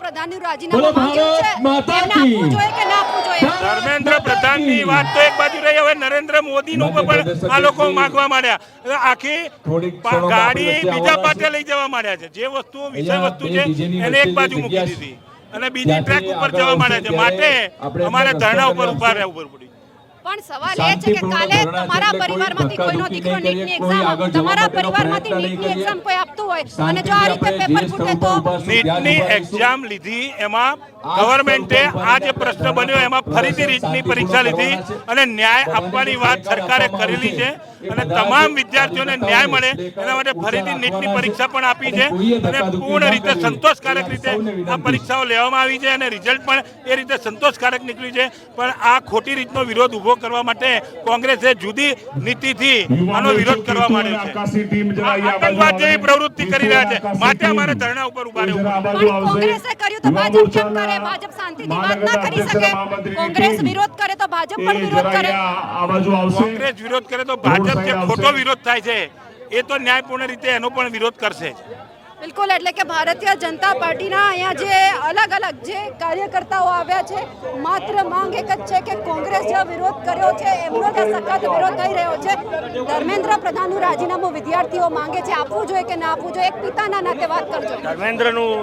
પ્રધાનનું રાજીનામું માંગ્યું છે, એમને આપવું જોઈએ કે ના આપવું જોઈએ? ધર્મેન્દ્ર પ્રધાનની વાત તો એક બાજુ રહી, હવે નરેન્દ્ર મોદીનું પણ આ લોકો માંગવા માંડ્યા. આખી ગાડી બીજા પાસે લઈ જવા માંડ્યા છે. જે વસ્તુ વિષય વસ્તુ છે એને એક બાજુ મૂકી દીધી અને બીજી ટ્રેક ઉપર જવા માંડ્યા છે. માટે અમારે ધરણા ઉપર ઉભા રહેવું પડ્યું. પણ સવાલ એ છે કે કાલે તમારા પરિવારમાંથી કોઈનો દીકરો નીટની એક્ઝામ, તમારા પરિવારમાંથી નીટની એક્ઝામ કોઈ આપતું હોય અને જો આ રીતે પેપર ફૂટે તો? નીટની એક્ઝામ લીધી, એમાં ગવર્મેન્ટે આ જે પ્રશ્ન બન્યો એમાં ફરીથી નીટની પરીક્ષા લીધી અને ન્યાય આપવાની વાત સરકારે કરેલી છે અને તમામ વિદ્યાર્થીઓને ન્યાય મળે એના માટે ફરીથી નીટની પરીક્ષા પણ આપી છે અને પૂર્ણ રીતે સંતોષકારક રીતે આ પરીક્ષાઓ લેવામાં આવી છે અને રિઝલ્ટ પણ એ રીતે સંતોષકારક નીકળ્યું છે. પણ આ ખોટી રીતનો વિરોધ ઉભો કરવા માટે કોંગ્રેસે જુદી નીતિથી આનો વિરોધ કરવા માંડ્યો છે. આતંકવાદ જેવી પ્રવૃત્તિ કરી રહ્યા છે. માટે અમારે ધરણા ઉપર ઉભા રહેવું પડ્યું. પણ કોંગ્રેસે કર્યું તો ભાજપ કેમ કરે? ભાજપ શાંતિથી વાત ના કરી શકે? કોંગ્રેસ વિરોધ કરે તો ભાજપ પણ વિરોધ કરે? કોંગ્રેસ વિરોધ કરે તો ભાજપ જે ખોટો વિરોધ થાય છે એ તો ન્યાયપૂર્ણ રીતે એનો પણ વિરોધ કરશે. બિલકુલ, એટલે કે ભારતીય જનતા પાર્ટીના અહીંયા જે અલગ અલગ જે કાર્યકર્તાઓ આવ્યા છે, માત્ર માંગ એક જ છે કે કોંગ્રેસ જે વિરોધ કર્યો છે એમનો જે સખત વિરોધ થઈ રહ્યો છે. ધર્મેન્દ્ર પ્રધાનનું રાજીનામું વિદ્યાર્થીઓ માંગે છે, આપવું જોઈએ કે ના આપવું જોઈએ? એક પિતાના નાતે વાત કરજો.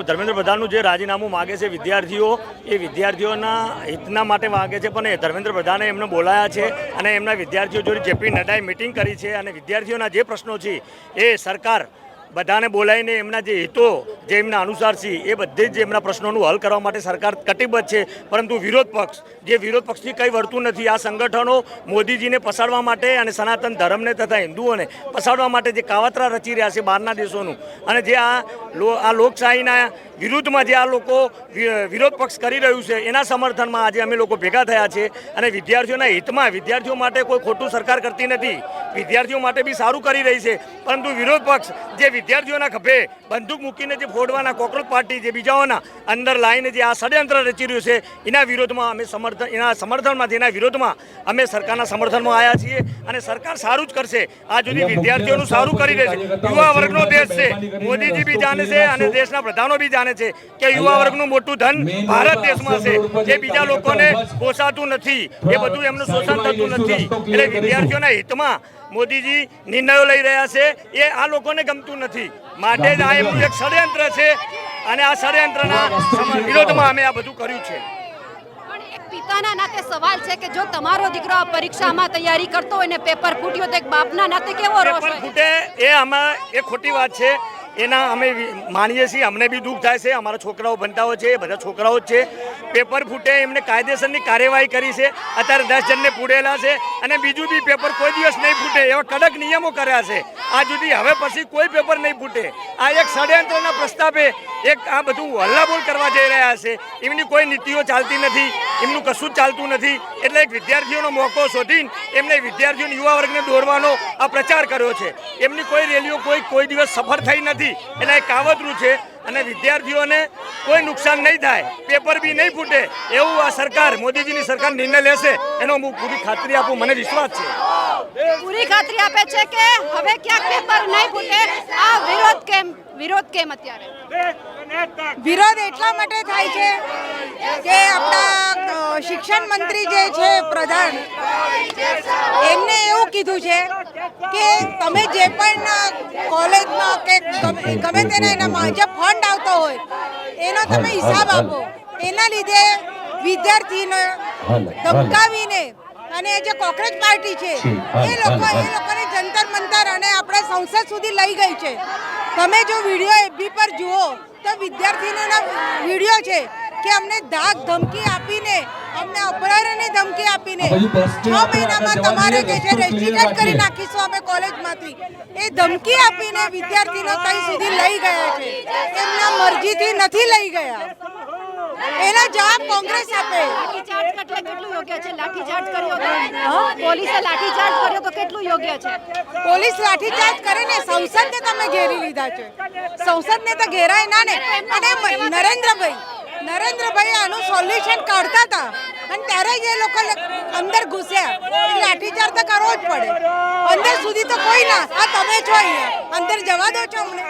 ધર્મેન્દ્ર પ્રધાનનું જે રાજીનામું માગે છે વિદ્યાર્થીઓ, એ વિદ્યાર્થીઓના હિતના માટે માગે છે. પણ ધર્મેન્દ્ર પ્રધાને એમને બોલાયા છે અને એમના વિદ્યાર્થીઓ જોડે જેપી નડ્ડાએ મિટિંગ કરી છે અને વિદ્યાર્થીઓના જે પ્રશ્નો છે એ સરકાર બધાને બોલાવીને એમના જે હિતો જે એમના અનુસાર છે એ બધે જ એમના પ્રશ્નોનું હલ કરવા માટે સરકાર કટિબદ્ધ છે. પરંતુ વિરોધ પક્ષથી કંઈ વળતું નથી. આ સંગઠનો મોદીજીને પસાડવા માટે અને સનાતન ધર્મને તથા હિન્દુઓને પસાડવા માટે જે કાવતરા રચી રહ્યા છે બહારના દેશોનું, અને જે આ લોકશાહીના વિરુદ્ધમાં જે આ લોકો વિરોધ પક્ષ કરી રહ્યું છે એના સમર્થનમાં આજે અમે લોકો ભેગા થયા છે અને વિદ્યાર્થીઓના હિતમાં, વિદ્યાર્થીઓ માટે કોઈ ખોટું સરકાર કરતી નથી, વિદ્યાર્થીઓ માટે બી સારું કરી રહી છે. પરંતુ વિરોધ પક્ષ જે વિદ્યાર્થીઓના ખભે બંદૂક મૂકીને જે ફોડવાના કોકરોચ પાર્ટી જે બીજાઓના અંદર લાવીને જે આ ષડયંત્ર રચી રહ્યું છે એના વિરોધમાં અમે એના સમર્થનમાં, જેના વિરોધમાં અમે સરકારના સમર્થનમાં આવ્યા છીએ અને સરકાર સારું જ કરશે. આ સુધી વિદ્યાર્થીઓનું સારું કરી રહે છે. યુવા વર્ગનો દેશ છે, મોદીજી બી જાણે છે અને દેશના પ્રધાનો બી જાણે છે કે યુવા વર્ગનું મોટું ધન ભારત દેશમાં છે, જે બીજા લોકોને પોસાતું નથી, એ બધું એમનું શોષણ થતું નથી. એટલે વિદ્યાર્થીઓના હિતમાં મોદીજી નિર્ણયો લઈ રહ્યા છે એ આ લોકોને ગમતું નથી. માટે જ આ એમનું એક ષડયંત્ર છે અને આ ષડયંત્રના વિરોધમાં અમે આ બધું કર્યું છે. પિતાના નાતે સવાલ છે કે જો તમારો દીકરો આ પરીક્ષામાં તૈયારી કરતો હોય ને પેપર ફૂટ્યો તો એક બાપના નાતે કેવો રોષ હોય? ફૂટે એ આમાં એ ખોટી વાત છે. એના અમે માનીએ છીએ, અમને બી દુઃખ થાય છે. અમારા છોકરાઓ ભણતા હોય છે, એ બધા છોકરાઓ જ છે. પેપર ફૂટે એમને કાયદેસરની કાર્યવાહી કરી છે. અત્યારે 10 જણને પૂરેલા છે અને બીજું બી પેપર કોઈ દિવસ નહીં ફૂટે એવા કડક નિયમો કર્યા છે. આ સુધી હવે પછી કોઈ પેપર નહીં ફૂટે. આ એક ષડયંત્રના પ્રસ્તાવે એક આ બધું હલ્લાબોલ કરવા જઈ રહ્યા છે. એમની કોઈ નીતિઓ ચાલતી નથી, એમનું કશું જ ચાલતું નથી. એટલે એક વિદ્યાર્થીઓનો મોકો શોધીને એમને વિદ્યાર્થીઓને, યુવા વર્ગને દોરવાનો આ પ્રચાર કર્યો છે. એમની કોઈ રેલીઓ કોઈ દિવસ સફળ થઈ નથી. એટલે એક કાવતરું છે અને વિદ્યાર્થીઓને કોઈ નુકસાન નહીં થાય, પેપર બી નહીં ફૂટે એવું આ સરકાર, મોદીજીની સરકાર નિર્ણય લેશે એનો હું પૂરી ખાતરી આપું, મને વિશ્વાસ છે. પૂરી ખાતરી આપે છે કે હવે ક્યાંક પેપર નહીં ફૂટે. આ વિરોધ કેમ અત્યારે? વિરોધ એટલા માટે થાય છે કે આપણા શિક્ષણ મંત્રી જે છે પ્રધાન, એમને એવું કીધું છે કે તમે જે પણ કોલેજમાં કે ગમે તેના એનામાં જે ફંડ આવતો હોય એનો તમે હિસાબ આપો. એના લીધે વિદ્યાર્થીને ધમકાવીને અને જે કોકરેજ પાર્ટી છે એ લોકોને જંતર મંતર અને આપણા સંસદ સુધી લઈ ગઈ છે. તમે જો વિડીયો એફબી પર જુઓ તો વિદ્યાર્થીઓના વિડીયો છે કે અમને ધાક ધમકી આપીને, અમને અપહરણની ધમકી આપીને 6 મહિનામાં તમારે જે છે રેસ્ટ્રિક્ટ કરી નાખીશું અમે કોલેજમાંથી, એ ધમકી આપીને વિદ્યાર્થીઓ ત્યાં સુધી લઈ ગયા છે. એમના મરજીથી નથી લઈ ગયા. એના જવાબ કોંગ્રેસ આપે. લાઠીચાર્જ કેટલું યોગ્ય છે? લાઠીચાર્જ કર્યો તો પોલીસે લાઠીચાર્જ કર્યો તો કેટલું યોગ્ય છે? પોલીસ લાઠીચાર્જ કરે ને સંસદને તમે ઘેરી લીધા છે. સંસદને તો ઘેરાય ના ને. અને નરેન્દ્રભાઈ આનું સોલ્યુશન કાઢતા હતા અને ત્યારે જ એ લોકો અંદર ઘૂસ્યા. લાઠીચાર્જ તો કરવો જ પડે. અંદર સુધી તો કોઈ ના, આ તમે છો અહીંયા, અંદર જવા દો છો અમને.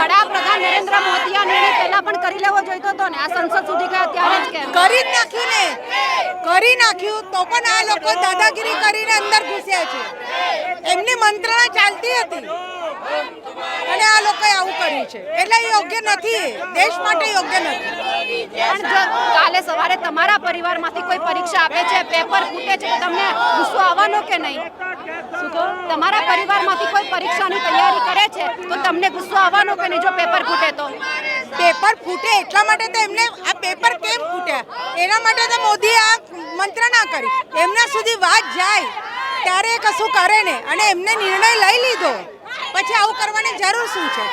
વડાપ્રધાન નરેન્દ્ર મોદી આ નિર્ણય પહેલા પણ કરી લેવો જોઈતો હતો ને, આ સંસદ સુધી ગયા ત્યારે જ કેમ? કરી જ નાખ્યું ને, કરી નાખ્યું તો પણ આ લોકો દાદાગીરી કરીને અંદર ઘૂસ્યા છે. એમની મંત્રણા ચાલતી હતી અને આ લોકોએ આવું કર્યું છે, એટલે એ યોગ્ય નથી, દેશ માટે યોગ્ય નથી. પણ જો કાલે સવારે તમારા પરિવારમાંથી કોઈ પરીક્ષા આપે છે, પેપર ફૂટે છે, તો તમને ગુસ્સો આવવાનો કે નહીં? શું કહો? તમારા પરિવારમાંથી કોઈ પરીક્ષાની તૈયારી કરે છે તો તમને ગુસ્સો આવવાનો કે નહીં જો પેપર ફૂટે તો? પેપર ફૂટે એટલા માટે તો એમને આ પેપર કેમ ફૂટ્યા એના માટે તો મોદીએ આ મંત્રણા કરી. એમના સુધી વાત જાય ત્યારે એ કશું કરે ને, અને એમને નિર્ણય લઈ લીધો પછી આવું કરવાની જરૂર શું છે?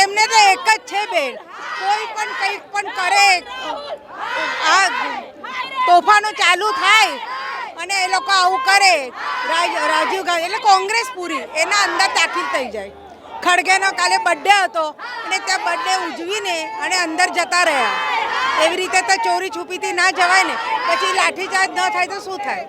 એમને તો એક જ છે બેન, કોઈ પણ કંઈક પણ કરે, આ તોફાનો ચાલુ થાય અને એ લોકો આવું કરે, રાજીવ ગાંધી એટલે કોંગ્રેસ પૂરી એના અંદર દાખલ થઈ જાય. ખડગેનો કાલે બર્થડે હતો અને ત્યાં બર્થડે ઉજવીને અને અંદર જતા રહ્યા. એવી રીતે તો ચોરી છુપીથી ના જવાય ને, પછી લાઠીચાર્જ ન થાય તો શું થાય?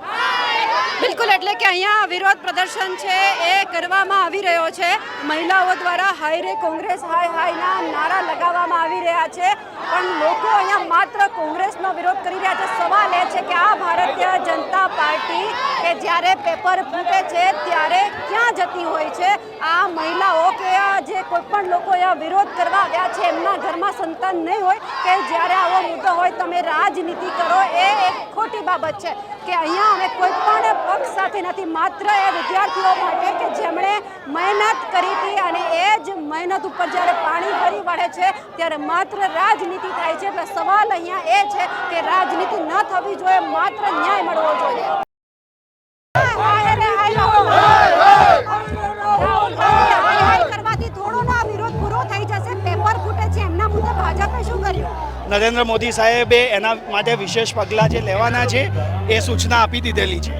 બિલકુલ, એટલે કે અહીંયા વિરોધ પ્રદર્શન છે એ કરવામાં આવી રહ્યો છે. મહિલાઓ દ્વારા હાય રે કોંગ્રેસ, હાય હાયના નારા લગાવવામાં આવી રહ્યા છે, પણ લોકો અહીંયા માત્ર કોંગ્રેસનો વિરોધ કરી રહ્યા છે. સવાલ એ છે કે આ ભારતીય જનતા પાર્ટી કે જ્યારે પેપર ફૂટે છે ત્યારે ક્યાં જતી હોય છે? આ મહિલાઓ કે આ જે કોઈ પણ લોકો અહીંયા વિરોધ કરવા આવ્યા છે એમના ઘરમાં સંતાન નહીં હોય કે જ્યારે આવો મુદ્દો હોય તમે રાજનીતિ કરો, એ એક ખોટી બાબત છે. કે અહીંયા અમે કોઈ પણ પક્ષ સાથે નથી, માત્ર એ વિદ્યાર્થીઓ માટે કે જેમણે મહેનત કરી હતી અને એ જ મહેનત ઉપર જ્યારે પાણી ફરી વળે છે ત્યારે માત્ર રાજનીતિ થાય છે. એટલે સવાલ અહીંયા એ છે કે રાજનીતિ ન થવી જોઈએ, માત્ર ન્યાય મળવો જોઈએ. કરવાથી થોડો ના વિરોધ પૂરો થઈ જશે. પેપર ફૂટે છે એમના મુદ્દે ભાજપે શું કર્યું? નરેન્દ્ર મોદી સાહેબે એના માટે વિશેષ પગલાં જે લેવાના છે એ સૂચના આપી દીધેલી છે.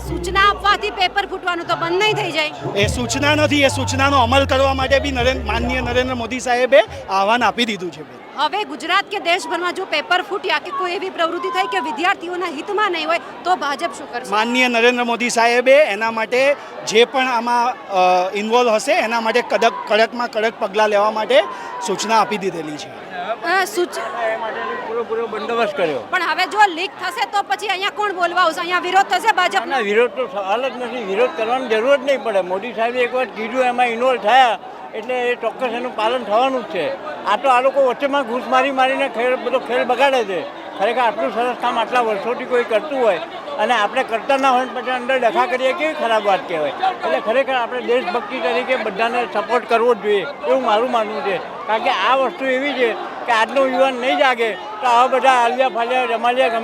સૂચના આપવાથી પેપર ફૂટવાનું તો બંધ નહીં થઈ જાય? એ સૂચના નથી, એ સૂચનાનો અમલ કરવા માટે બી માનનીય નરેન્દ્ર મોદી સાહેબે આહવાન આપી દીધું છે. હવે ગુજરાત કે દેશભરમાં જો પેપર ફૂટ્યા કે કોઈ એવી પ્રવૃત્તિ થઈ કે વિદ્યાર્થીઓના હિતમાં નહીં હોય તો ભાજપ શું કરશે? માનનીય નરેન્દ્ર મોદી સાહેબે એના માટે જે પણ આમાં ઇન્વોલ્વ હશે એના માટે કડકમાં કડક પગલાં લેવા માટે સૂચના આપી દીધેલી છે. પૂરો બંદોબસ્ત કર્યો. પણ હવે જો લીક થશે તો પછી અહીંયા કોણ બોલવા આવશે? અહીંયા વિરોધ થશે ભાજપનો? વિરોધ તો સવાલ જ નથી, વિરોધ કરવાની જરૂર જ નહીં પડે. મોદી સાહેબે એક વાર કીધું, એમાં ઇન્વોલ્વ થયા એટલે એ ચોક્કસ એનું પાલન થવાનું જ છે. આ તો આ લોકો વચ્ચેમાં ઘૂસ મારીને બધો ખેલ બગાડે છે. ખરેખર આટલું સરસ કામ આટલા વર્ષોથી કોઈ કરતું હોય અને આપણે કરતા ના હોય પછી અંદર ડખા કરીએ કેવી ખરાબ વાત કહેવાય. એટલે ખરેખર આપણે દેશભક્તિ તરીકે બધાને સપોર્ટ કરવો જ જોઈએ એવું મારું માનવું છે. કારણ કે આ વસ્તુ એવી છે કે આજનો યુવાન નહીં જાગે તો આવા બધા આલિયા ફાલિયા રમાલિયા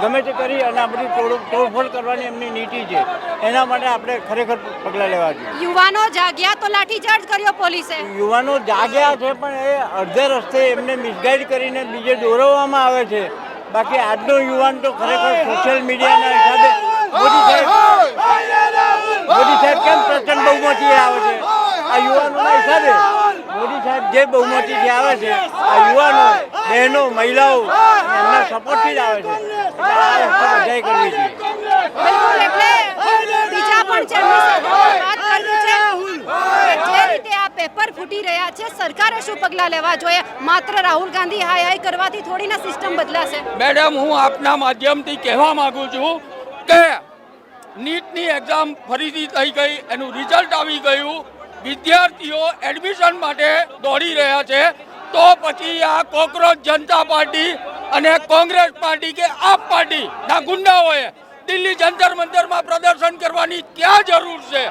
ગમે તે કરી અને આ બધી તોડફોડ કરવાની એમની નીતિ છે. એના માટે આપણે ખરેખર પગલાં લેવા જોઈએ. યુવાનો જાગ્યા તો લાઠીચાર્જ કર્યો પોલીસે? યુવાનો જાગ્યા છે પણ એ અડધે રસ્તે એમને મિસગાઈડ કરીને બીજે દોરવવામાં આવે છે. બાકી આજનો યુવાન તો ખરેખર સોશિયલ મીડિયાના હિસાબે મોદી સાહેબ કેમ પ્રચંડ બહુમતી આવે છે આ યુવાનોના હિસાબે. મોદી સાહેબ જે બહુમતીથી આવે છે આ યુવાનો, બહેનો, મહિલાઓ એમના સપોર્ટથી જ આવે છે. એટલે આ વસ્તુ બધાએ કરવી જોઈએ. બિલકુલ, એટલે બીજા પણ છે એમની સાથે વાત કરવી છે કે જે રીતે આ પેપર ફૂટી રહ્યા છે સરકારે શું પગલાં લેવા જોઈએ? માત્ર રાહુલ ગાંધી હાય હાય કરવાથી થોડી ના સિસ્ટમ બદલાશે. મેડમ, હું આપના માધ્યમથી કહેવા માંગુ છું કે નીટની એક્ઝામ ફરીથી થઈ ગઈ, એનું રિઝલ્ટ આવી ગયું, વિદ્યાર્થીઓ એડમિશન માટે દોડી રહ્યા છે, તો પછી આ કોકરોચ જનતા પાર્ટી અને કોંગ્રેસ પાર્ટી કે આપ પાર્ટીના ગુંડાઓએ દિલ્હી જંતર મંતરમાં પ્રદર્શન કરવાની ક્યાં જરૂર છે?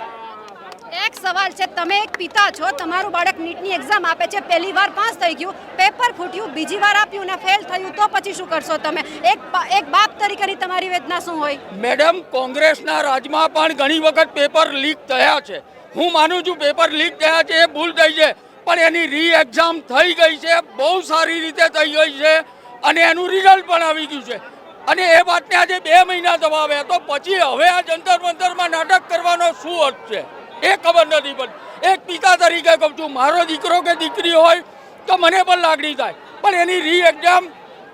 એક સવાલ છે, તમે એક પિતા છો, તમારું બાળક નીટની એક્ઝામ આપે છે, પહેલી વાર પાસ થઈ ગયું, પેપર ફૂટ્યું, બીજી વાર આપ્યું ને ફેલ થયું, તો પછી શું કરશો તમે? એક બાપ તરીકેની તમારી વેદના શું હોય? મેડમ, કોંગ્રેસના રાજમાં પણ ઘણી વખત પેપર લીક થયા છે. હું માનું છું પેપર લીક થયા છે એ ભૂલ થઈ છે, પણ એની રી એક્ઝામ થઈ ગઈ છે, બહુ સારી રીતે થઈ ગઈ છે અને એનું રિઝલ્ટ પણ આવી ગયું છે. અને એ વાતને આજે 2 મહિના દબાવે તો પછી હવે આ જંતર મંતરમાં નાટક કરવાનો શું અર્થ છે એ ખબર નથી પડતી. એક પિતા તરીકે કહું છું, મારો દીકરો કે દીકરી હોય તો મને પણ લાગણી થાય, પણ એની રી એક્ઝામ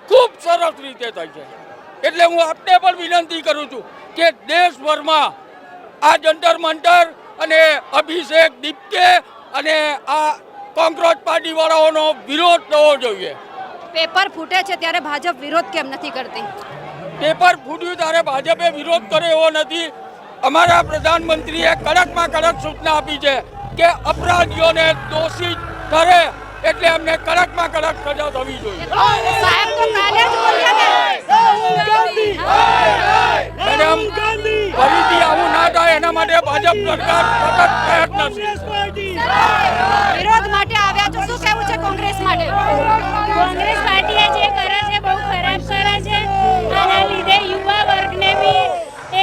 ખૂબ સરસ રીતે થઈ છે. એટલે હું આપને પણ વિનંતી કરું છું કે દેશભરમાં આ જંતર મંતર અને અભિષેક દીપકે અને આ કોંગ્રેસ પાર્ટીવાળાઓનો વિરોધ થવો જોઈએ. પેપર ફૂટે છે ત્યારે ભાજપ વિરોધ કેમ નથી કરતી? પેપર ફૂટ્યું ત્યારે ભાજપે વિરોધ કર્યો એવો નથી. અમારા પ્રધાનમંત્રીએ કડકમાં કડક સૂચના આપી છે કે અપરાધીઓને દોષિત ઠરે એટલે એમને કડકમાં કડક સજા થવી જોઈએ. સાહેબ તો કાલે જ બોલ્યા ને. મેડમ, ફરીથી આવું ના થાય એના માટે ભાજપ સરકાર સતત પ્રયત્નશીલ. વિરોધ માટે આવ્યા છો, શું કહેવું છે કોંગ્રેસ માટે? કોંગ્રેસ પાર્ટીએ જે કરે છે બહુ ખરાબ કરે છે. આના લીધે યુવા વર્ગને બી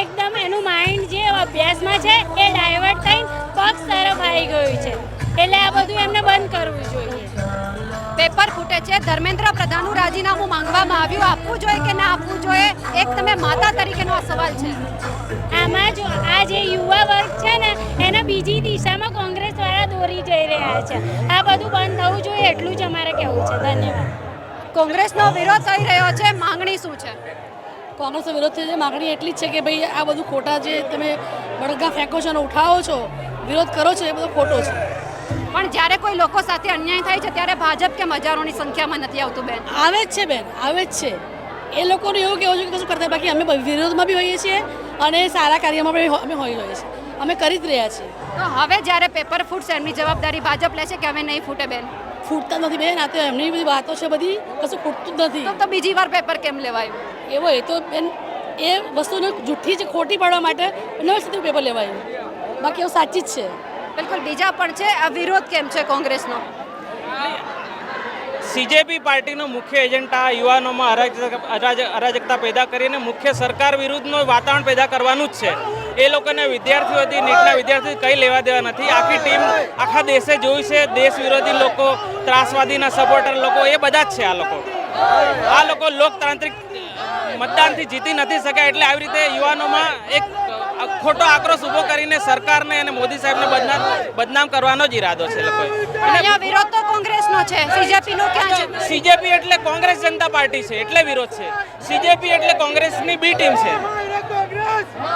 એકદમ એનું માઇન્ડ જે અભ્યાસમાં છે એ ડાયવર્ટ થઈને પક્ષ તરફ આવી ગયું છે. એટલે આ બધું એમને બંધ કરવું જોઈએ. પેપર ફૂટે છે, ધર્મેન્દ્ર પ્રધાનનું રાજીનામું માંગવામાં આવ્યું, આપવું જોઈએ કે ના આપવું જોઈએ? એક તમે માતા તરીકેનો આ સવાલ છે. આમાં જો આ જે યુવા વર્ગ છે ને એને બીજી દિશામાં કોંગ્રેસ વાળા દોરી જઈ રહ્યા છે. આ બધું બંધ થવું જોઈએ એટલું જ અમારે કહેવું છે. ધન્યવાદ. કોંગ્રેસનો વિરોધ થઈ રહ્યો છે, માંગણી શું છે? કોંગ્રેસનો વિરોધ થઈ છે, માગણી એટલી જ છે કે ભાઈ આ બધું ખોટા જે તમે બળગા ફેંકો છો અને ઉઠાવો છો, વિરોધ કરો છો, એ બધો ખોટો છે. પણ જ્યારે કોઈ લોકો સાથે અન્યાય થાય છે ત્યારે ભાજપ કેમ હજારોની સંખ્યામાં નથી આવતું બેન? આવે જ છે બેન, આવે જ છે. એ લોકોને એવું કહેવું છે કે કશું કરતા, બાકી અમે વિરોધમાં બી હોઈએ છીએ અને સારા કાર્યમાં પણ અમે હોઈએ છીએ. અમે કરી જ રહ્યા છીએ. તો હવે જ્યારે પેપર ફૂટશે એમની જવાબદારી ભાજપ લેશે કે હવે નહીં ફૂટે બેન? ફૂટતા નથી બેન, આ તો એમની બધી વાતો છે, બધી કશું ફૂટતું જ નથી. તો બીજી વાર પેપર કેમ લેવાયું? એવો એ તો બેન એ વસ્તુને જૂઠી જ ખોટી પાડવા માટે યુનિવર્સિટી પેપર લેવાયું, બાકી એવું સાચી જ છે. બિલકુલ. બીજા પણ છે, આ વિરોધ કેમ છે કોંગ્રેસનો? સીજેપી પાર્ટીનો મુખ્ય એજન્ડા યુવાનોમાં અરાજકતા પેદા કરીને મુખ્ય સરકાર વિરુદ્ધનું વાતાવરણ પેદા કરવાનું જ છે. એ લોકોને વિદ્યાર્થીઓથી, નીટના વિદ્યાર્થીઓ કંઈ લેવા દેવા નથી. આખી ટીમ આખા દેશે જોઈ છે. દેશ વિરોધી લોકો, ત્રાસવાદીના સપોર્ટર લોકો, એ બધા જ છે આ લોકો. આ લોકો લોકતાંત્રિક મતદાનથી જીતી નથી શક્યા, એટલે આવી રીતે યુવાનોમાં એક ખોટો આક્રોશ ઉભો કરીને સરકારને અને મોદી સાહેબને બદનામ કરવાનો જ ઈરાદો છે લોકોએ. અહીંયા વિરોધ તો કોંગ્રેસનો છે, સીજેપીનો ક્યાં છે? સીજેપી એટલે કોંગ્રેસ જનતા પાર્ટી છે એટલે વિરોધ છે. સીજેપી એટલે કોંગ્રેસની બી ટીમ છે.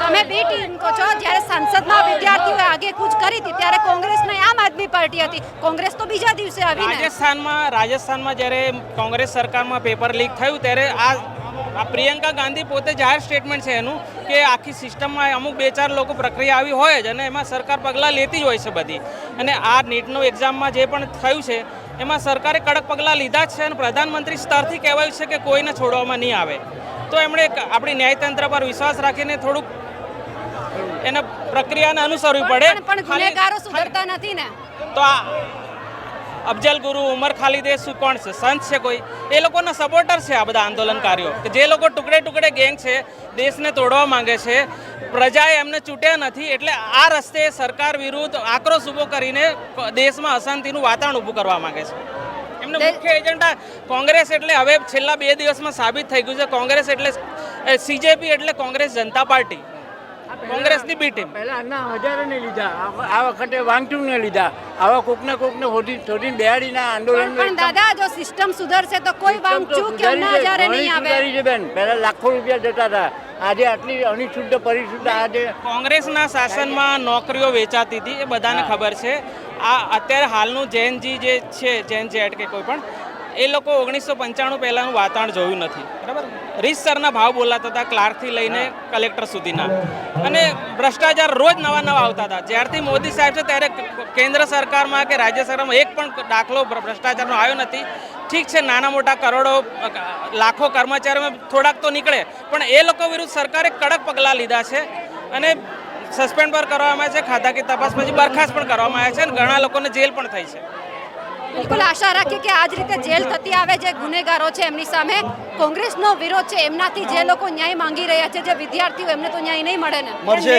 તમે બી ટીમ કહો છો, જ્યારે સંસદમાં વિદ્યાર્થીઓએ આગેકૂચ કરી હતી ત્યારે કોંગ્રેસ નહીં આમ આદમી પાર્ટી હતી. કોંગ્રેસ તો બીજા દિવસે આવી ને. રાજસ્થાનમાં જ્યારે કોંગ્રેસ સરકારમાં પેપર લીક થયું ત્યારે આ પ્રિયંકા ગાંધી પોતે જાહેર સ્ટેટમેન્ટ છે એનું કે આખી સિસ્ટમમાં અમુક 2-4 લોકો પ્રક્રિયા આવી હોય જ અને એમાં સરકાર પગલાં લેતી જ હોય છે બધી. અને આ નીટનું એક્ઝામમાં જે પણ થયું છે એમાં સરકારે કડક પગલાં લીધા જ છે અને પ્રધાનમંત્રી સ્તરથી કહેવાયું છે કે કોઈને છોડવામાં નહીં આવે. તો એમણે આપણી ન્યાયતંત્ર પર વિશ્વાસ રાખીને થોડુંક એને પ્રક્રિયાને અનુસરવી પડે. પણ ગુનેગારો સુધરતા નથી ને. તો આ અફજલ ગુરુ, ઉમર ખાલિદે શું કોણ છે? સંત છે કોઈ? એ લોકોના સપોર્ટર છે આ બધા આંદોલનકારીઓ કે જે લોકો ટુકડે ટુકડે ગેંગ છે, દેશને તોડવા માંગે છે. પ્રજાએ એમને ચૂંટ્યા નથી એટલે આ રસ્તે સરકાર વિરુદ્ધ આક્રોશ ઊભો કરીને દેશમાં અશાંતિનું વાતાવરણ ઊભું કરવા માંગે છે. એમનો મુખ્ય એજન્ડા કોંગ્રેસ એટલે હવે છેલ્લા 2 દિવસમાં સાબિત થઈ ગયું છે. કોંગ્રેસ એટલે સીજેપી એટલે કોંગ્રેસ જનતા પાર્ટી, કોંગ્રેસની બી ટીમ. પહેલા આના હજારે નહીં લીધા, આ વખતે વાંચું ને લીધા. આવા કોકને થોડી બેહાડીના આંદોલન. પણ દાદા, જો સિસ્ટમ સુધરશે તો કોઈ વાંચું કે હજારે નહીં આવે. છે બેન, પહેલા લાખો રૂપિયા જતા હતા, આજે આટલી અનિશુદ્ધ પરિશુદ્ધ. આજે કોંગ્રેસના શાસનમાં નોકરીઓ વેચાતી હતી, એ બધાને ખબર છે. આ અત્યારે હાલનું જૈનજી જે છે, જૈન જેટ કે કોઈ પણ, એ લોકો 1995 પહેલાંનું વાતાવરણ જોયું નથી, બરાબર? રીતસરના ભાવ બોલાતા હતા, ક્લાર્કથી લઈને કલેક્ટર સુધીના. અને ભ્રષ્ટાચાર રોજ નવા આવતા હતા. જ્યારથી મોદી સાહેબ છે ત્યારે કેન્દ્ર સરકારમાં કે રાજ્ય સરકારમાં એક પણ દાખલો ભ્રષ્ટાચારનો આવ્યો નથી. ઠીક છે, નાના મોટા કરોડો, લાખો કર્મચારીઓમાં થોડાક તો નીકળે, પણ એ લોકો વિરુદ્ધ સરકારે કડક પગલાં લીધા છે અને સસ્પેન્ડ પણ કરવામાં આવે છે, ખાતાકી તપાસ પછી બરખાસ્ત પણ કરવામાં આવે છે અને ઘણા લોકોને જેલ પણ થઈ છે. બિલકુલ આશા રાખીએ કે આ જ રીતે જેલ થતી આવે જે ગુનેગારો છે એમની સામે કોંગ્રેસનો વિરોધ છે, એમનાથી જે લોકો ન્યાય માંગી રહ્યા છે, જે વિદ્યાર્થીઓ, એમને તો ન્યાય નહીં મળે ને. મળશે,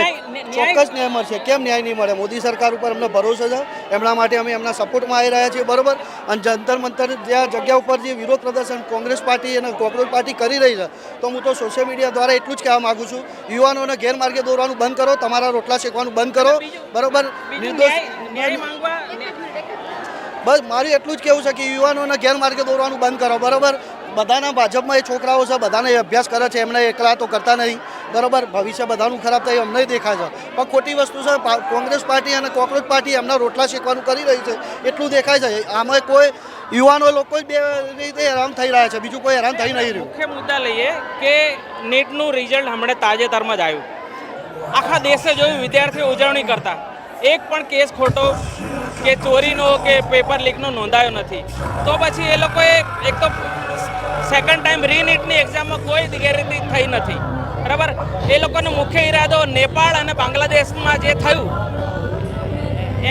ચોક્કસ ન્યાય મળશે. કેમ ન્યાય નહીં મળે? મોદી સરકાર ઉપર અમને ભરોસો છે, એમના માટે અમે એમના સપોર્ટમાં આવી રહ્યા છીએ, બરોબર? અને જંતર મંતર જ્યાં જગ્યા ઉપર જે વિરોધ પ્રદર્શન કોંગ્રેસ પાર્ટી અને કોંગ્રેસ પાર્ટી કરી રહી છે, તો હું તો સોશિયલ મીડિયા દ્વારા એટલું જ કહેવા માગું છું, યુવાનોને ગેરમાર્ગે દોરવાનું બંધ કરો, તમારા રોટલા શેકવાનું બંધ કરો, બરોબર? બસ મારું એટલું જ કહેવું છે કે યુવાનોને ગેરમાર્ગે દોરવાનું બંધ કરો, બરાબર? બધાના ભાજપમાં એ છોકરાઓ છે, બધાને એ અભ્યાસ કરે છે, એમને એકલા તો કરતા નહીં. બરાબર, ભવિષ્ય બધાનું ખરાબ થાય અમને દેખાય છે, પણ ખોટી વસ્તુ છે. કોંગ્રેસ પાર્ટી અને કોકરોચ પાર્ટી એમના રોટલા શેકવાનું કરી રહી છે એટલું દેખાય છે. આમાં કોઈ યુવાનો લોકો જ બે રીતે હેરાન થઈ રહ્યા છે, બીજું કોઈ હેરાન થઈ નહીં રહ્યું. મુખ્ય મુદ્દા લઈએ કે નીટનું રિઝલ્ટ હમણાં તાજેતરમાં જ આવ્યું. આખા દેશે જોયું વિદ્યાર્થીઓ ઉજવણી કરતા, એક પણ કેસ ખોટો કે ચોરીનો કે પેપર લીકનો નોંધાયો નથી. તો પછી એ લોકોએ એક તો સેકન્ડ ટાઈમ રીનીટની એક્ઝામમાં કોઈ ગેરરીતિ થઈ નથી, બરાબર. એ લોકોનો મુખ્ય ઈરાદો નેપાળ અને બાંગ્લાદેશમાં જે થયું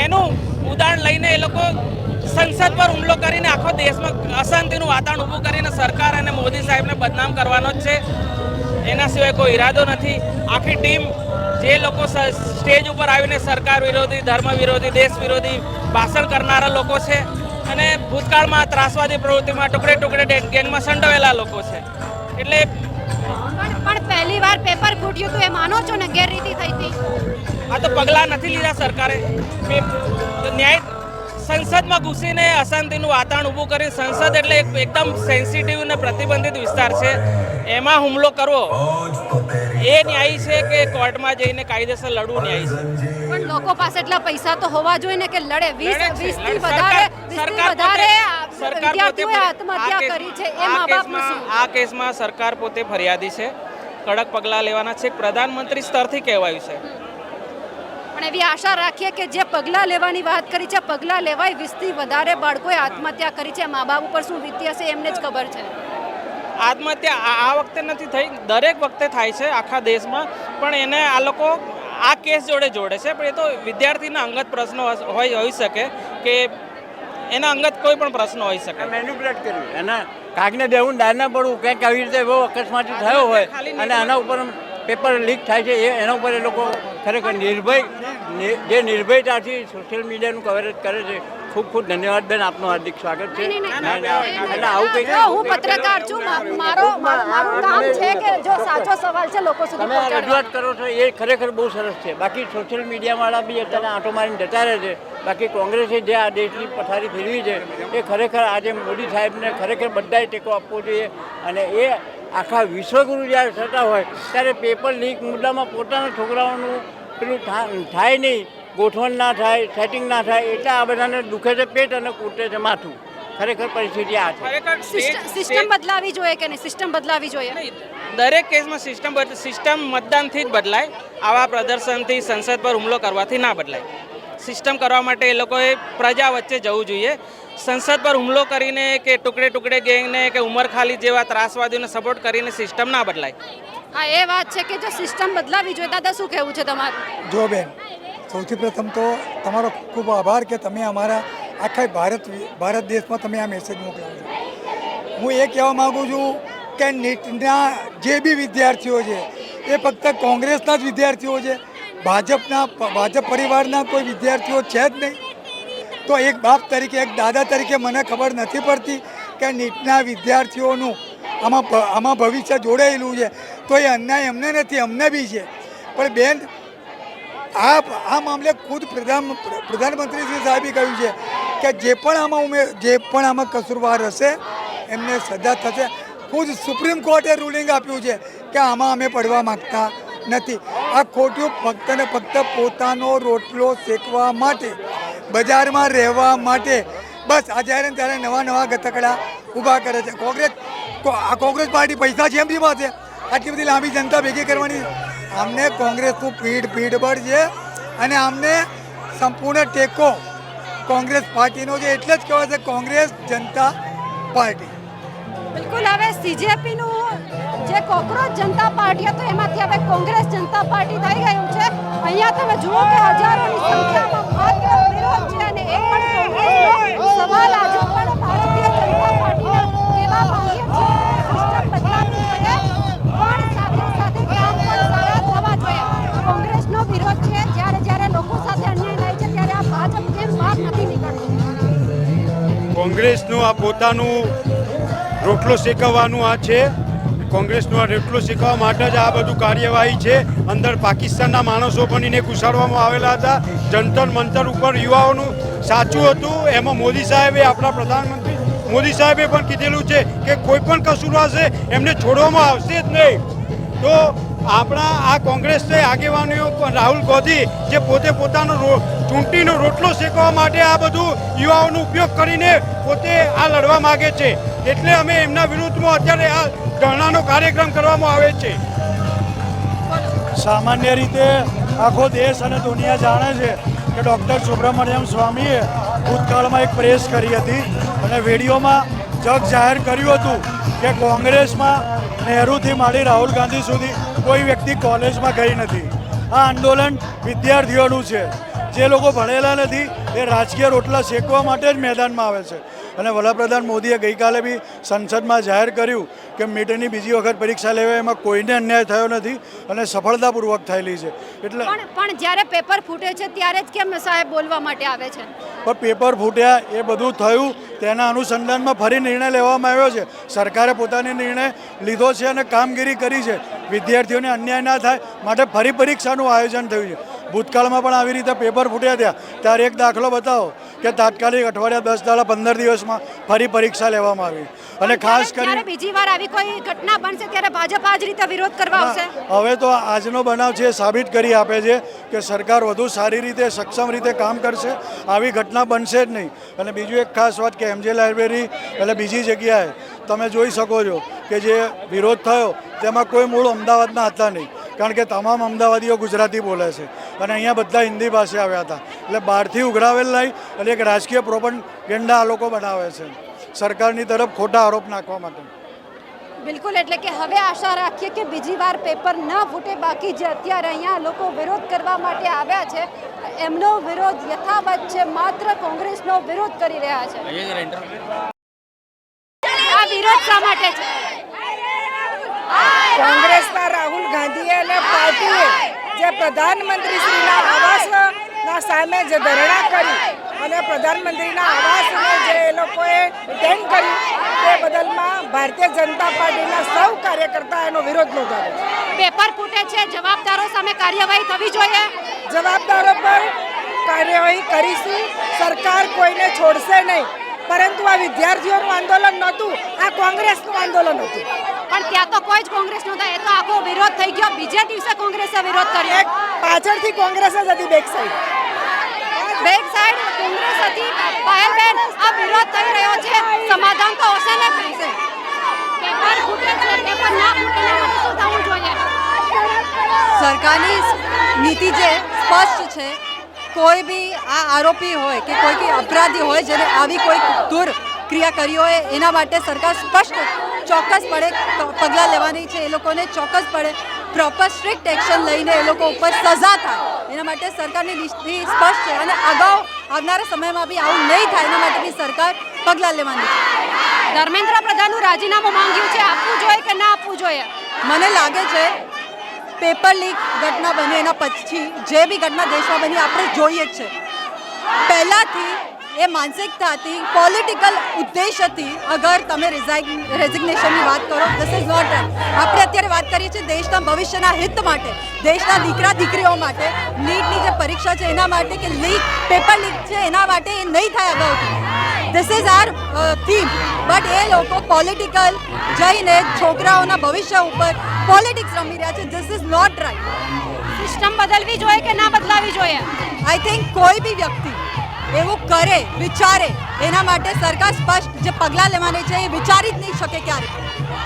એનું ઉદાહરણ લઈને એ લોકો સંસદ પર હુમલો કરીને આખો દેશમાં અશાંતિનું વાતાવરણ ઊભું કરીને સરકાર અને મોદી સાહેબને બદનામ કરવાનો જ છે. એના સિવાય કોઈ ઈરાદો નથી. આખી ટીમ જે લોકો સ્ટેજ ઉપર આવીને સરકાર વિરોધી, ધર્મ વિરોધી, દેશ વિરોધી ભાષણ કરનારા લોકો છે અને ભૂતકાળમાં ત્રાસવાદી પ્રવૃત્તિમાં ટુકડે ટુકડે ગેંગમાં સંડોવાયેલા લોકો છે. એટલે પણ પહેલી વાર પેપર ફૂટ્યું તો એ માનો છો ને ગેરરીતિ થઈ હતી? આ તો પગલાં નથી લીધા સરકારે. ન્યાય સંસદમાં ઘૂસીને અશાંતિનું વાતાવરણ ઊભું કરીને, સંસદ એટલે એકદમ સેન્સિટિવ અને પ્રતિબંધિત વિસ્તાર છે, એમાં હુમલો કરવો એ ન્યાયી છે કે કોર્ટમાં જઈને કાયદેસર લડવું ન્યાયી છે? પણ લોકો પાસે એટલા પૈસા તો હોવા જોઈએ ને કે લડે. 20 થી વધારે વિદ્યાર્થીઓએ આત્મહત્યા કરી છે. એ મા બાપનું શું? આ કેસમાં સરકાર પોતે ફરિયાદી છે, કડક પગલાં લેવાના છે, પ્રધાનમંત્રી સ્તરથી કહેવાયું છે. પણ એવી આશા રાખીએ કે જે પગલાં લેવાની વાત કરી છે પગલાં લેવાય. 20 થી વધારે બાળકોએ આત્મહત્યા કરી છે. મા બાપ ઉપર શું વીતી હશે એમને જ ખબર છે. આત્મહત્યા આ વખતે નથી થઈ, દરેક વખતે થાય છે આખા દેશમાં, પણ એને આ લોકો આ કેસ જોડે જોડે છે. પણ એ તો વિદ્યાર્થીના અંગત પ્રશ્નો હોઈ શકે કે એના અંગત કોઈ પણ પ્રશ્નો હોઈ શકે. મેન્યુપ્યુલેટ કર્યું એના કાગને દેવું દાળ ના પડવું, કંઈક આવી રીતે એવો અકસ્માત થયો હોય અને આના ઉપર પેપર લીક થાય છે, એના ઉપર એ લોકો ખરેખર જે નિર્ભયતાથી સોશિયલ મીડિયાનું કવરેજ કરે છે. ખૂબ ખૂબ ધન્યવાદ બેન, આપનું હાર્દિક સ્વાગત છે. એટલે આવું કંઈક હું પત્રકાર છું, મારું કામ છે કે જો સાચો સવાલ છે લોકો સુધી તમે રજૂઆત કરો છો એ ખરેખર બહુ સરસ છે. બાકી સોશિયલ મીડિયાવાળા બી અત્યારે આંટો મારીને જતા રહે છે. બાકી કોંગ્રેસે જે આ દેશની પથારી ફેરવી છે એ ખરેખર આજે મોદી સાહેબને ખરેખર બધાએ ટેકો આપવો જોઈએ. અને એ આખા વિશ્વગુરુ જ્યારે થતા હોય ત્યારે પેપર લીક મુદ્દામાં પોતાના છોકરાઓનું પેલું થાય નહીં, ગોઠવણ ના થાય, સેટિંગ ના થાય, એટલે આ બધાને દુખે છે પેટ અને કૂટે છે માથું. ખરેખર પરિસ્થિતિ આ છે. સિસ્ટમ બદલાવી જોઈએ કે નહીં? સિસ્ટમ બદલાવી જોઈએ. દરેક કેસમાં સિસ્ટમ મતદાનથી જ બદલાય. આવા પ્રદર્શનથી, સંસદ પર હુમલો કરવાથી ના બદલાય. સિસ્ટમ કરવા માટે એ લોકોએ પ્રજા વચ્ચે જવું જોઈએ. સંસદ પર હુમલો કરીને કે ટુકડે ટુકડે ગેંગને કે ઉમરખાલી જેવા ત્રાસવાદીઓને સપોર્ટ કરીને સિસ્ટમ ના બદલાય. હા, એ વાત છે કે જો સિસ્ટમ બદલાવી જોઈએ. દાદા શું કહેવું છે તમારું? જો બેન, સૌથી પ્રથમ તો તમારો ખૂબ આભાર કે તમે અમારા આખા ભારત દેશમાં તમે આ મેસેજ મોકલાવ્યો. હું એ કહેવા માગું છું કે નીટના જે બી વિદ્યાર્થીઓ છે એ ફક્ત કોંગ્રેસના જ વિદ્યાર્થીઓ છે, ભાજપ પરિવારના કોઈ વિદ્યાર્થીઓ છે જ નહીં. તો એક બાપ તરીકે, એક દાદા તરીકે મને ખબર નથી પડતી કે નીટના વિદ્યાર્થીઓનું આમાં ભવિષ્ય જોડાયેલું છે. તો એ અન્યાય એમને નથી, અમને બી છે. પણ બેન, આ મામલે ખુદ પ્રધાનમંત્રી શ્રી સાહેબે કહ્યું છે કે જે પણ આમાં કસૂરવાર હશે એમને સજા થશે. ખુદ સુપ્રીમ કોર્ટે રૂલિંગ આપ્યું છે કે આમાં અમે પડવા માગતા નથી. આ ખોટું ફક્ત ને ફક્ત પોતાનો રોટલો શેકવા માટે, બજારમાં રહેવા માટે બસ આ જ્યારે ત્યારે નવા ગતકડા ઊભા કરે છે. કોંગ્રેસ પાર્ટી પૈસા છે એમની પાસે, આટલી બધી લાંબી જનતા ભેગી કરવાની. આમને કોંગ્રેસનું પીઠબળ છે અને આમને સંપૂર્ણ ટેકો કોંગ્રેસ પાર્ટીનો છે. એટલે જ કહેવાય છે કોંગ્રેસ જનતા પાર્ટી. બિલકુલ. હવે CJPનું જે કોકરોચ જનતા પાર્ટી હતો એમાંથી હવે કોંગ્રેસ જનતા પાર્ટી થઈ ગયું છે. અહીંયા તમે જુઓ કે હજારોની સંખ્યામાં માત્ર વિરોધ છે અને એક પણ કોંગ્રેસનો સવાલ આજે પણ ભારતીય જનતા પાર્ટીના કહેવા માંગીએ છીએ સિસ્ટમ બદલાવી જોઈએ, પણ સાથે સાથે કામ પણ સારા થવા જોઈએ. કોંગ્રેસનો વિરોધ છે. જ્યારે લોકો સાથે અન્યાય થાય છે ત્યારે આ ભાજપ કેમ બહાર નથી નીકળતી? કોંગ્રેસનું આ પોતાનું રોટલો શેકવવાનું આ છે. કોંગ્રેસનો આ રોટલો શેકવા માટે જ આ બધું કાર્યવાહી છે. અંદર પાકિસ્તાનના માણસો બનીને ઘુસાડવામાં આવેલા હતા. જંતર મંતર ઉપર યુવાઓનું સાચું હતું. એમાં મોદી સાહેબે, આપણા પ્રધાનમંત્રી મોદી સાહેબે પણ કીધેલું છે કે કોઈ પણ કસૂરવાર છે એમને છોડવામાં આવશે જ નહીં. તો આપણા આ કોંગ્રેસના આગેવાનીઓ રાહુલ ગાંધી જે પોતે પોતાનો ચૂંટણીનો રોટલો શેકવા માટે આ બધું યુવાઓનો ઉપયોગ કરીને પોતે આ લડવા માગે છે, એટલે અમે એમના વિરુદ્ધમાં અત્યારે આ ધરણાનો કાર્યક્રમ કરવામાં આવે છે. સામાન્ય રીતે આખો દેશ અને દુનિયા જાણે છે કે ડૉક્ટર સુબ્રમણ્યમ સ્વામીએ ભૂતકાળમાં એક પ્રેસ કરી હતી અને વિડીયોમાં જગ જાહેર કર્યું હતું કે કોંગ્રેસમાં નહેરુથી માંડી રાહુલ ગાંધી સુધી કોઈ વ્યક્તિ કોલેજમાં ગઈ નથી. આ આંદોલન વિદ્યાર્થીઓનું છે. જે લોકો ભણેલા નથી એ રાજકીય રોટલા શેકવા માટે જ મેદાનમાં આવે છે. અને વડાપ્રધાન મોદીએ ગઈકાલે બી સંસદમાં જાહેર કર્યું કે મીટની બીજી વખત પરીક્ષા લેવા એમાં કોઈને અન્યાય થયો નથી અને સફળતાપૂર્વક થયેલી છે. એટલે પણ જ્યારે પેપર ફૂટે છે ત્યારે જ કેમ સાહેબ બોલવા માટે આવે છે? પણ પેપર ફૂટ્યા એ બધું થયું તેના અનુસંધાનમાં ફરી નિર્ણય લેવામાં આવ્યો છે. સરકારે પોતાની નિર્ણય લીધો છે અને કામગીરી કરી છે. વિદ્યાર્થીઓને અન્યાય ના થાય માટે ફરી પરીક્ષાનું આયોજન થયું છે. ભૂતકાળમાં પણ આવી રીતે પેપર ફૂટ્યા હતા ત્યારે એક દાખલો બતાવો કે તાત્કાલિક અઠવાડિયા 10 દાડા 15 દિવસમાં ફરી પરીક્ષા લેવામાં આવી. અને ખાસ કરીને બીજી વાર આવી કોઈ ઘટના બનશે ત્યારે ભાજપ આ જ રીતે વિરોધ કરવા આવશે. હવે તો આજનો બનાવ છે સાબિત કરી આપે છે કે સરકાર વધુ સારી રીતે સક્ષમ રીતે કામ કરશે. આવી ઘટના બનશે જ નહીં. અને બીજું એક ખાસ વાત કે એમજે લાઇબ્રેરી એટલે બીજી જગ્યાએ તમે જોઈ શકો છો કે જે વિરોધ થયો તેમાં કોઈ મૂળ અમદાવાદના હતા નહીં, કારણ કે તમામ અમદાવાદીઓ ગુજરાતી બોલે છે અને અહીંયા બધા હિન્દી પાસે આવ્યા હતા. એટલે બહારથી ઉઘરાવેલ નહીં અને એક રાજકીય પ્રોપગેન્ડા આ લોકો બનાવે છે સરકારની તરફ ખોટા આરોપ નાખવા માટે. બિલકુલ, એટલે કે હવે આશા રાખીએ કે બીજી વાર પેપર ન ફૂટે. બાકી જે અત્યારે અહીંયા લોકો વિરોધ કરવા માટે આવ્યા છે એમનો વિરોધ યથાવત છે, માત્ર કોંગ્રેસનો વિરોધ કરી રહ્યા છે. આ વિરોધ શા માટે છે? કોંગ્રેસના રાહુલ ગાંધીએ અને પાર્ટીએ જે પ્રધાનમંત્રીશ્રીના આવાસના સામે જે ધરણા કરી અને પ્રધાનમંત્રીના આવાસને જે એ લોકોએ ડિટેન કર્યું તે બદલમાં ભારતીય જનતા પાર્ટીના સૌ કાર્યકર્તા એનો વિરોધ નોંધાવ્યો. પેપર ફૂટે છે, જવાબદારો સામે કાર્યવાહી થવી જોઈએ. જવાબદારો પર કાર્યવાહી કરીશું. સરકાર કોઈને છોડશે નહીં. પરંતુ આ વિદ્યાર્થીઓનું આંદોલન નહોતું, આ કોંગ્રેસનું આંદોલન હતું. પણ ત્યાં તો કોઈ જ કોંગ્રેસ નહોતા, એ તો આખો વિરોધ થઈ ગયો. બીજે દિવસે કોંગ્રેસે વિરોધ કર્યો. પાછળથી કોંગ્રેસ જ હતી બેક સાઈડ કોંગ્રેસ હતી. પાયલબેન, આ વિરોધ થઈ રહ્યો છે, સમાધાન તો હશે ને? થશે. પેપર ફૂટે છે, પેપર ના ફૂટે શું થવું જોઈએ? સરકારની નીતિ જે સ્પષ્ટ છે, કોઈ બી આ આરોપી હોય કે કોઈ બી અપરાધી હોય જેને આવી કોઈ દુર્ક્રિયા કરી હોય એના માટે સરકાર સ્પષ્ટ ચોક્કસપણે પગલાં લેવાની છે. એ લોકોને ચોક્કસપણે પ્રોપર સ્ટ્રિક્ટ એક્શન લઈને એ લોકો ઉપર સજા થાય એના માટે સરકારની નીતિ સ્પષ્ટ છે અને અગાઉ આવનારા સમયમાં બી આવું નહીં થાય એના માટે બી સરકાર પગલાં લેવાની છે. ધર્મેન્દ્ર પ્રધાનનું રાજીનામું માંગ્યું છે, આપવું જોઈએ કે ના આપવું જોઈએ? મને લાગે છે પેપર લીક ઘટના બની એના પછી જે બી ઘટના દેશમાં બની આપણે જોઈએ જ છે. પહેલાંથી એ માનસિકતા હતી, પોલિટિકલ ઉદ્દેશ્યથી અગર તમે રેઝિગ્નેશનની વાત કરો, ધીસ ઇઝ નોટ રાઈટ. આપણે અત્યારે વાત કરીએ છીએ દેશના ભવિષ્યના હિત માટે, દેશના દીકરા દીકરીઓ માટે. નીટની જે પરીક્ષા છે એના માટે કે પેપર લીક છે એના માટે એ નહીં થાય અગાઉથી. This is our theme. But એ લોકો પોલિટિકલ જઈને છોકરાઓના ભવિષ્ય ઉપર પોલિટિક્સ રમી રહ્યા છે. This is not right. System બદલવી જોઈએ કે ના બદલાવી જોઈએ? આઈ થિંક કોઈ બી વ્યક્તિ એવું કરે, વિચારે એના માટે સરકાર સ્પષ્ટ જે પગલાં લેવાની છે એ વિચારી જ નહીં શકે ક્યારેક.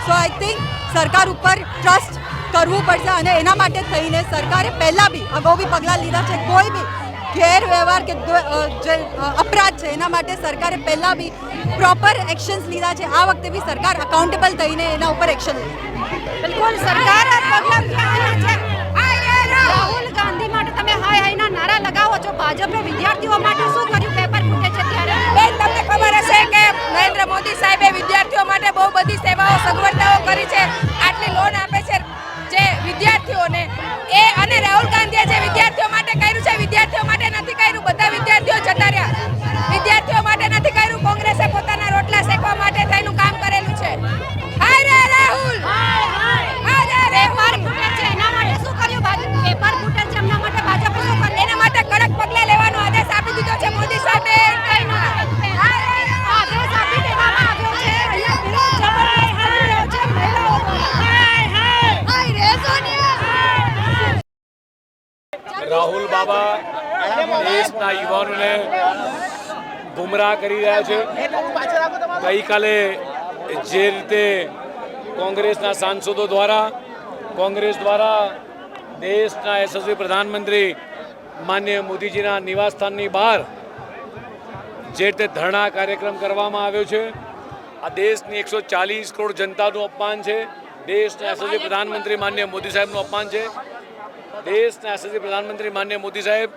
સો આઈ થિંક સરકાર ઉપર ટ્રસ્ટ કરવું પડશે અને એના માટે થઈને સરકારે પહેલાં બી અગાઉ બી પગલાં લીધા છે. કોઈ બી ગેરવ્યવહાર કે જે અપરાધ છે એના માટે સરકારે પહેલાં બી પ્રોપર એક્શન્સ લીધા છે. આ વખતે બી સરકાર અકાઉન્ટેબલ થઈને એના ઉપર એક્શન લે. બિલકુલ, સરકાર રાહુલ ગાંધી માટે તમે હાય હાયના નારા લગાવો છો. ભાજપે વિદ્યાર્થીઓ માટે શું કર્યું પેપર ફૂટે છે ત્યારે? બેન, તમને ખબર હશે કે નરેન્દ્ર મોદી સાહેબે વિદ્યાર્થીઓ માટે બહુ બધી સેવાઓ સગવડતાઓ કરી છે. આટલી લોન આપે છે જે વિદ્યાર્થીઓને એ, અને રાહુલ ગાંધીએ જે વિદ્યાર્થીઓ માટે કર્યું છે વિદ્યાર્થીઓ માટે નથી કર્યું. બધા વિદ્યાર્થીઓ જતા રહ્યા. વિદ્યાર્થીઓ માટે નથી કર્યું. કોંગ્રેસે પોતાના રોટલા શેકવા માટે થઈનું કામ કરેલું છે. હાય રે રાહુલ, પેપર ફૂટે છે એના માટે શું કર્યું ભાજપ? પેપર ફૂટે છે એમના માટે ભાજપે શું કર્યું? એના માટે કડક પગલાં લેવાનો આદેશ આપી દીધો છે મોદી સાહેબે. આદેશ આપી દેવામાં આવ્યો છે. અહીંયા વિરોધ જબરદસ્ત થઈ રહ્યો છે મહિલાઓ દ્વારા. હાય રે સોનિયા. દેશના યુવાનોને ગુમરાહ કરી રહ્યા છે. ગઈકાલે જે રીતે કોંગ્રેસના સાંસદો દ્વારા કોંગ્રેસ દ્વારા દેશના યશસ્વી પ્રધાનમંત્રી માનનીય મોદીજીના નિવાસસ્થાનની બહાર જે રીતે ધરણા કાર્યક્રમ કરવામાં આવ્યો છે, આ દેશની 140 કરોડ જનતાનું અપમાન છે. દેશના યશસ્વી પ્રધાનમંત્રી માનનીય મોદી સાહેબનું અપમાન છે. દેશના યશસ્વી પ્રધાનમંત્રી માનનીય મોદી સાહેબ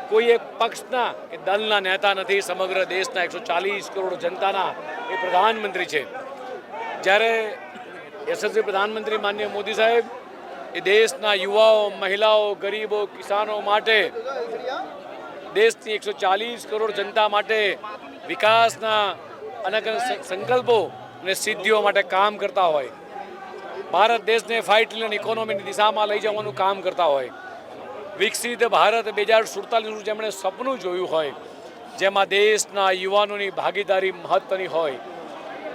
કોઈ એક પક્ષના કે દળના નેતા નથી, સમગ્ર દેશના 140 કરોડ જનતાના એ પ્રધાનમંત્રી છે. જ્યારે યશસ્વી પ્રધાનમંત્રી માનનીય મોદી સાહેબ એ દેશના યુવાઓ, મહિલાઓ, ગરીબો, કિસાનો માટે, દેશની 140 કરોડ જનતા માટે વિકાસના અનેક સંકલ્પો અને સિદ્ધિઓ માટે કામ કરતા હોય, ભારત દેશને 5 ટ્રિલિયન ઇકોનોમીની દિશામાં લઈ જવાનું કામ કરતા હોય, વિકસિત ભારત 2047નું જેમણે સપનું જોયું હોય, જેમાં દેશના યુવાનોની ભાગીદારી મહત્વની હોય,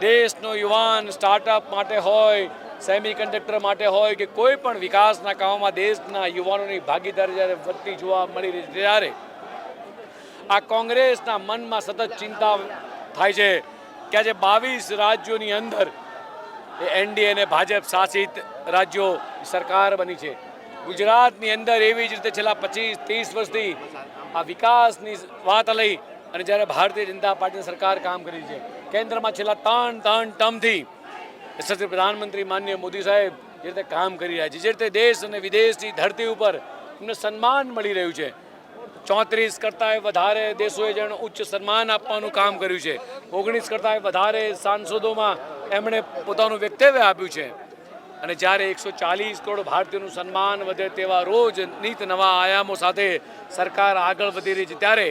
દેશનો યુવાન સ્ટાર્ટઅપ માટે હોય, સેમિકન્ડક્ટર માટે હોય કે કોઈ પણ વિકાસના કામમાં દેશના યુવાનોની ભાગીદારી જ્યારે વધતી જોવા મળી રહી છે, ત્યારે આ કોંગ્રેસના મનમાં સતત ચિંતા થાય છે કે આજે 22 રાજ્યોની અંદર એનડીએ અને ભાજપ શાસિત રાજ્યો સરકાર બની છે. ગુજરાતની અંદર એવી જ રીતે છેલ્લા 25-30 વર્ષથી આ વિકાસની વાત લઈ અને જ્યારે ભારતીય જનતા પાર્ટીની સરકાર કામ કરી છે, કેન્દ્રમાં છેલ્લા 3 ટર્મથી યશસ્વી પ્રધાનમંત્રી માનનીય મોદી સાહેબ જે રીતે કામ કરી રહ્યા છે, જે રીતે દેશ અને વિદેશની ધરતી ઉપર એમને સન્માન મળી રહ્યું છે. 34 કરતાં વધારે દેશોએ જેણે ઉચ્ચ સન્માન આપવાનું કામ કર્યું છે. 19 કરતાં વધારે સાંસદોમાં એમણે પોતાનું વક્તવ્ય આપ્યું છે. અને જ્યારે 140 કરોડ ભારતીયોનું સન્માન વધે તેવા રોજ નીત નવા આયામો સાથે સરકાર આગળ વધી રહી છે, ત્યારે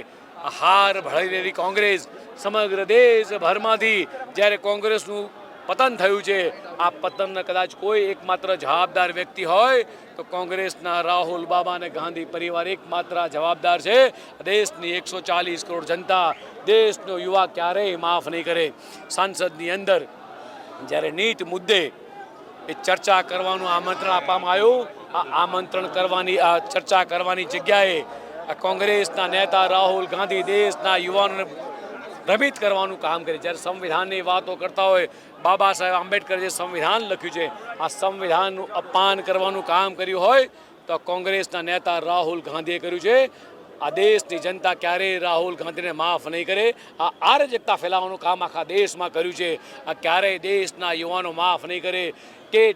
હાર ભળી રહેલી કોંગ્રેસ સમગ્ર દેશભરમાંથી જ્યારે કોંગ્રેસનું પતન થયું છે, આ પતનના કદાચ કોઈ એકમાત્ર જવાબદાર વ્યક્તિ હોય તો કોંગ્રેસના રાહુલ બાબા અને ગાંધી પરિવાર એકમાત્ર જવાબદાર છે. દેશની 140 કરોડ જનતા, દેશનો યુવા ક્યારેય માફ નહીં કરે. સાંસદની અંદર જ્યારે નીટ મુદ્દે એ ચર્ચા કરવાનું આમંત્રણ આપવામાં આવ્યું, આ આમંત્રણ કરવાની, આ ચર્ચા કરવાની જગ્યાએ આ કોંગ્રેસના નેતા રાહુલ ગાંધી દેશના યુવાનોને ભ્રમિત કરવાનું કામ કરે. જ્યારે સંવિધાનની વાતો કરતા હોય, બાબા સાહેબ આંબેડકરે જે સંવિધાન લખ્યું છે, આ સંવિધાનનું અપમાન કરવાનું કામ કર્યું હોય તો કોંગ્રેસના નેતા રાહુલ ગાંધીએ કર્યું છે. આ દેશની જનતા ક્યારેય રાહુલ ગાંધીને માફ નહીં કરે. આ અરાજકતા ફેલાવવાનું કામ આખા દેશમાં કર્યું છે, આ ક્યારેય દેશના યુવાનો માફ નહીં કરે.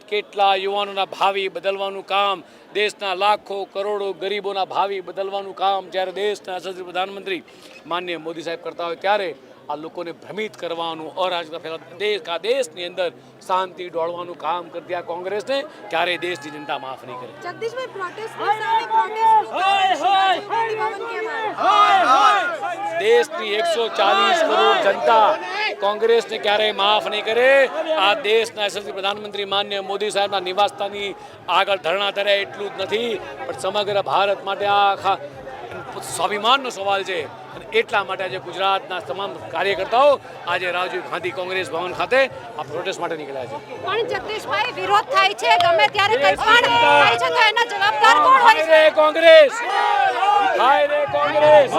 કેટલા યુવાનોના ભાવિ બદલવાનું કામ, દેશના લાખો કરોડો ગરીબોના ભાવિ બદલવાનું કામ જ્યારે દેશના યશસ્વી પ્રધાનમંત્રી માનનીય મોદી સાહેબ કરતા હોય, ત્યારે આ લોકોને ભ્રમિત કરવાનું, અરાજકતા ફેલાવવાનું, દેશની અંદર શાંતિ દોડવાનું કામ કરતી આ કોંગ્રેસને ક્યારેય દેશની જનતા માફ નહીં કરે. જગદીશભાઈ, પ્રોટેસ્ટની સામે પ્રોટેસ્ટ દેશની 140 કરોડ જનતા કોંગ્રેસને ક્યારેય માફ નહીં કરે. આ દેશના યશસ્વી પ્રધાનમંત્રી માનનીય મોદી સાહેબના નિવાસસ્થાનની આગળ ધરણા ધર્યા એટલું જ નથી, પણ સમગ્ર ભારત માટે આ આખા સ્વાભિમાનનો સવાલ છે. અને એટલા માટે આજે ગુજરાતના તમામ કાર્યકર્તાઓ આજે રાજીવ ગાંધી કોંગ્રેસ ભવન ખાતે આ પ્રોટેસ્ટ માટે નીકળ્યા છે. પણ જગદીશભાઈ, વિરોધ થાય છે, ગમે ત્યારે કંઈ પણ થાય છે તો એના જવાબદાર કોણ હોય છે? કોંગ્રેસ, હાય રે કોંગ્રેસ.